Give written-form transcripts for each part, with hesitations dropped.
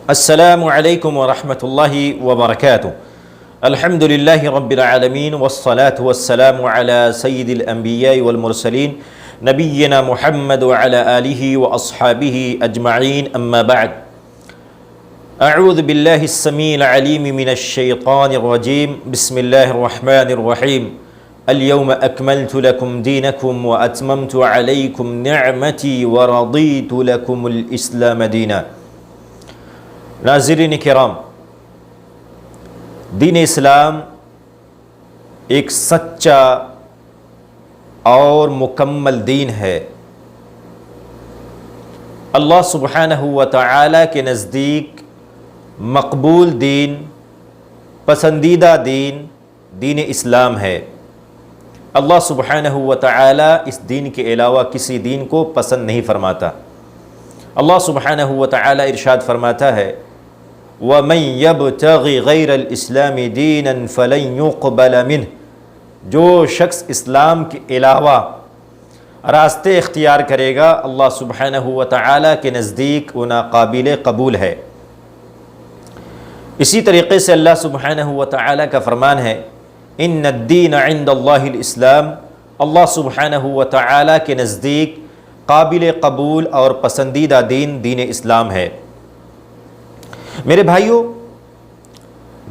السلام علیکم ورحمۃ اللہ وبرکاتہ۔ الحمد للہ رب العالمین والصلاة والسلام علی سید الانبیاء والمرسلین نبینا محمد وعلی آلہ واصحابہ اجمعین، اما بعد۔ اعوذ باللہ السمیع العلیم من الشیطان الرجیم، بسم اللہ الرحمن الرحیم۔ اليوم اکملت لکم دینکم واتممت علیکم نعمتی ورضیت لکم الاسلام دینا۔ ناظرین کرام، دین اسلام ایک سچا اور مکمل دین ہے۔ اللہ سبحانہ و تعالی کے نزدیک مقبول دین، پسندیدہ دین، دین اسلام ہے۔ اللہ سبحانہ و تعالی اس دین کے علاوہ کسی دین کو پسند نہیں فرماتا۔ اللہ سبحانہ و تعالی ارشاد فرماتا ہے، وَمَن يَبْتَغِ غَيْرَ الْإِسْلَامِ دِينًا فَلَن يُقْبَلَ مِنْهُ، جو شخص اسلام کے علاوہ راستے اختیار کرے گا، اللہ سبحانہ و تعالی کے نزدیک وہ ناقابل قبول ہے۔ اسی طریقے سے اللہ سبحانہ و تعالی کا فرمان ہے، ان الدین عند اللہ الاسلام، اللہ سبحانہ و تعالی کے نزدیک قابل قبول اور پسندیدہ دین دین اسلام ہے۔ میرے بھائیوں،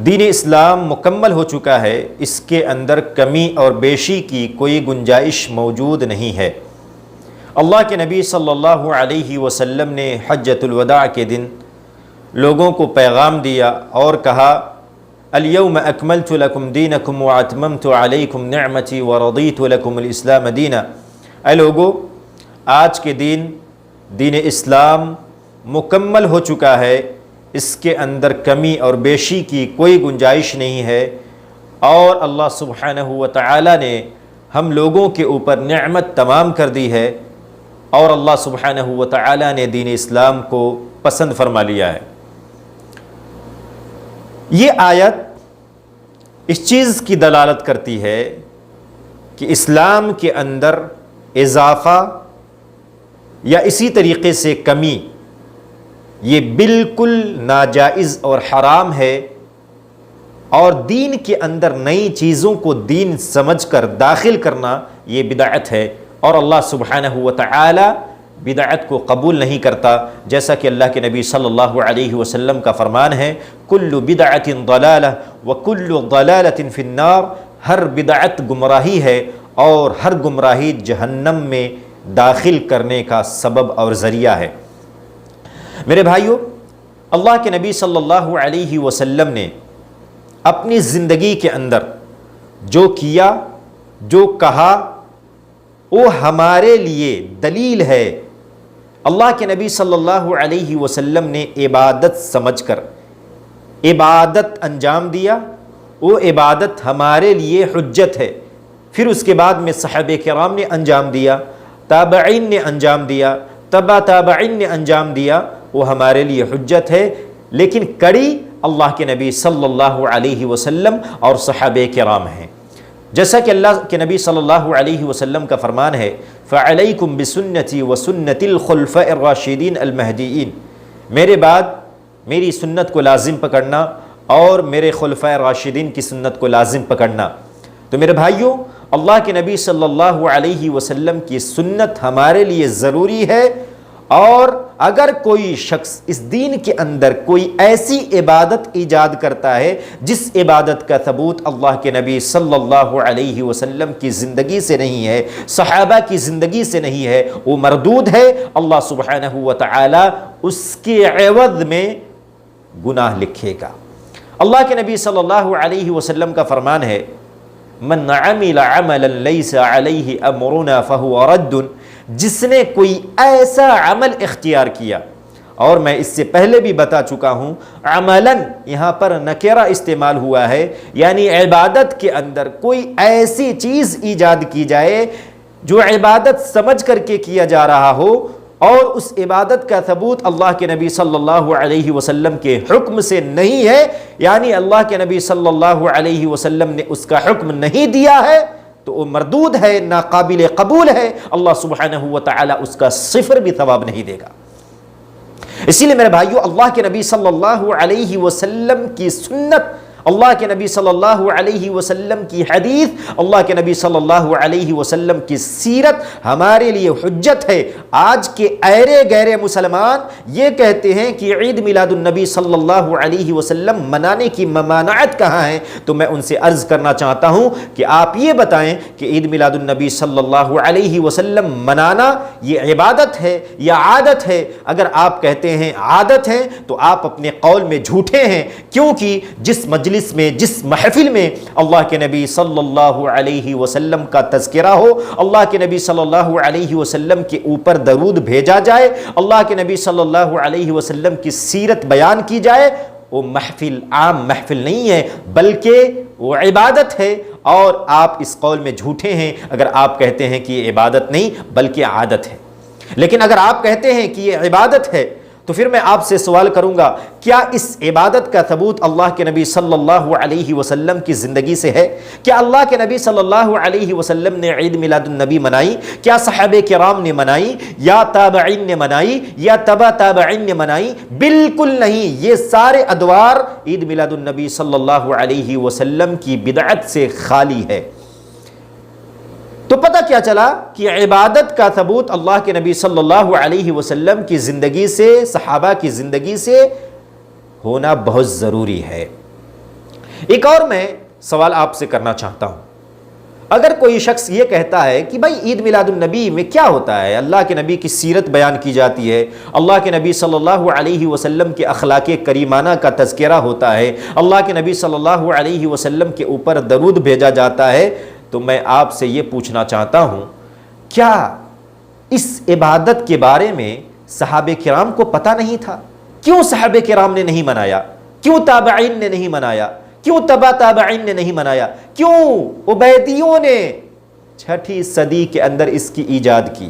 دین اسلام مکمل ہو چکا ہے، اس کے اندر کمی اور بیشی کی کوئی گنجائش موجود نہیں ہے۔ اللہ کے نبی صلی اللہ علیہ وسلم نے حجۃ الوداع کے دن لوگوں کو پیغام دیا اور کہا، الیوم اکملت لکم دینکم واتممت علیکم نعمتی ورضیت لکم الاسلام دینا۔ اے لوگو، آج کے دن دین اسلام مکمل ہو چکا ہے، اس کے اندر کمی اور بیشی کی کوئی گنجائش نہیں ہے، اور اللہ سبحانہ و تعالی نے ہم لوگوں کے اوپر نعمت تمام کر دی ہے، اور اللہ سبحانہ و تعالی نے دین اسلام کو پسند فرما لیا ہے۔ یہ آیت اس چیز کی دلالت کرتی ہے کہ اسلام کے اندر اضافہ یا اسی طریقے سے کمی یہ بالکل ناجائز اور حرام ہے، اور دین کے اندر نئی چیزوں کو دین سمجھ کر داخل کرنا یہ بدعت ہے، اور اللہ سبحانہ و تعالی بدعت کو قبول نہیں کرتا، جیسا کہ اللہ کے نبی صلی اللہ علیہ وسلم کا فرمان ہے، کل بدعت ضلالہ وکل ضلالۃ فی النار، ہر بدعت گمراہی ہے اور ہر گمراہی جہنم میں داخل کرنے کا سبب اور ذریعہ ہے۔ میرے بھائیوں، اللہ کے نبی صلی اللہ علیہ وسلم نے اپنی زندگی کے اندر جو کیا، جو کہا، وہ ہمارے لیے دلیل ہے۔ اللہ کے نبی صلی اللہ علیہ وسلم نے عبادت سمجھ کر عبادت انجام دیا، وہ عبادت ہمارے لیے حجت ہے۔ پھر اس کے بعد میں صحابہ کرام نے انجام دیا، تابعین نے انجام دیا، تبع تابعین نے انجام دیا، وہ ہمارے لیے حجت ہے، لیکن کڑی اللہ کے نبی صلی اللہ علیہ وسلم اور صحابہ کرام ہیں۔ جیسا کہ اللہ کے نبی صلی اللہ علیہ وسلم کا فرمان ہے، فَعَلَيْكُمْ بِسُنَّتِي وَسُنَّتِ الْخُلَفَاءِ الرَّاشِدِينَ الْمَهْدِيِّينَ، میرے بعد میری سنت کو لازم پکڑنا اور میرے خلفاء راشدین کی سنت کو لازم پکڑنا۔ تو میرے بھائیوں، اللہ کے نبی صلی اللہ علیہ وسلم کی سنت ہمارے لیے ضروری ہے، اور اگر کوئی شخص اس دین کے اندر کوئی ایسی عبادت ایجاد کرتا ہے جس عبادت کا ثبوت اللہ کے نبی صلی اللہ علیہ وسلم کی زندگی سے نہیں ہے، صحابہ کی زندگی سے نہیں ہے، وہ مردود ہے۔ اللہ سبحانہ و تعالی اس کے عوض میں گناہ لکھے گا۔ اللہ کے نبی صلی اللہ علیہ وسلم کا فرمان ہے، من عمل عملا لیس علیہ امرنا فہو رد، جس نے کوئی ایسا عمل اختیار کیا، اور میں اس سے پہلے بھی بتا چکا ہوں، عملاً یہاں پر نکرہ استعمال ہوا ہے، یعنی عبادت کے اندر کوئی ایسی چیز ایجاد کی جائے جو عبادت سمجھ کر کے کیا جا رہا ہو، اور اس عبادت کا ثبوت اللہ کے نبی صلی اللہ علیہ وسلم کے حکم سے نہیں ہے، یعنی اللہ کے نبی صلی اللہ علیہ وسلم نے اس کا حکم نہیں دیا ہے، تو وہ مردود ہے، ناقابل قبول ہے، اللہ سبحانہ و تعالی اس کا صفر بھی ثواب نہیں دے گا۔ اسی لیے میرے بھائیو، اللہ کے نبی صلی اللہ علیہ وسلم کی سنت، اللہ کے نبی صلی اللہ علیہ وسلم کی حدیث، اللہ کے نبی صلی اللہ علیہ وسلم کی سیرت ہمارے لیے حجت ہے۔ آج کے ایرے گہرے مسلمان یہ کہتے ہیں کہ عید میلاد النبی صلی اللہ علیہ وسلم منانے کی ممانعت کہاں ہے؟ تو میں ان سے عرض کرنا چاہتا ہوں کہ آپ یہ بتائیں کہ عید میلاد النبی صلی اللہ علیہ وسلم منانا یہ عبادت ہے یا عادت ہے؟ اگر آپ کہتے ہیں عادت ہے تو آپ اپنے قول میں جھوٹے ہیں، کیونکہ جس مجلس میں، جس محفل میں اللہ کے نبی صلی اللہ علیہ وسلم کا تذکرہ ہو، اللہ کے نبی صلی اللہ علیہ وسلم کے اوپر درود بھیجا جائے، اللہ کے نبی صلی اللہ علیہ وسلم کی سیرت بیان کی جائے، وہ محفل عام محفل نہیں ہے بلکہ وہ عبادت ہے، اور آپ اس قول میں جھوٹے ہیں اگر آپ کہتے ہیں کہ یہ عبادت نہیں بلکہ عادت ہے۔ لیکن اگر آپ کہتے ہیں کہ یہ عبادت ہے تو پھر میں آپ سے سوال کروں گا، کیا اس عبادت کا ثبوت اللہ کے نبی صلی اللہ علیہ وسلم کی زندگی سے ہے؟ کیا اللہ کے نبی صلی اللہ علیہ وسلم نے عید میلاد النبی منائی؟ کیا صحابہ کرام نے منائی یا تابعین نے منائی یا تبع تابعین نے منائی؟ بالکل نہیں۔ یہ سارے ادوار عید میلاد النبی صلی اللہ علیہ وسلم کی بدعت سے خالی ہے۔ تو پتہ کیا چلا کہ عبادت کا ثبوت اللہ کے نبی صلی اللہ علیہ وسلم کی زندگی سے، صحابہ کی زندگی سے ہونا بہت ضروری ہے۔ ایک اور میں سوال آپ سے کرنا چاہتا ہوں، اگر کوئی شخص یہ کہتا ہے کہ بھائی عید میلاد النبی میں کیا ہوتا ہے، اللہ کے نبی کی سیرت بیان کی جاتی ہے، اللہ کے نبی صلی اللہ علیہ وسلم کے اخلاق کریمانہ کا تذکرہ ہوتا ہے، اللہ کے نبی صلی اللہ علیہ وسلم کے اوپر درود بھیجا جاتا ہے، تو میں آپ سے یہ پوچھنا چاہتا ہوں، کیا اس عبادت کے بارے میں صحابہ کرام کو پتہ نہیں تھا؟ کیوں صحابہ کرام نے نہیں منایا؟ کیوں تابعین نے نہیں منایا؟ کیوں تبع تابعین نے نہیں منایا؟ کیوں عبیدیوں نے 6ٹھی صدی کے اندر اس کی ایجاد کی؟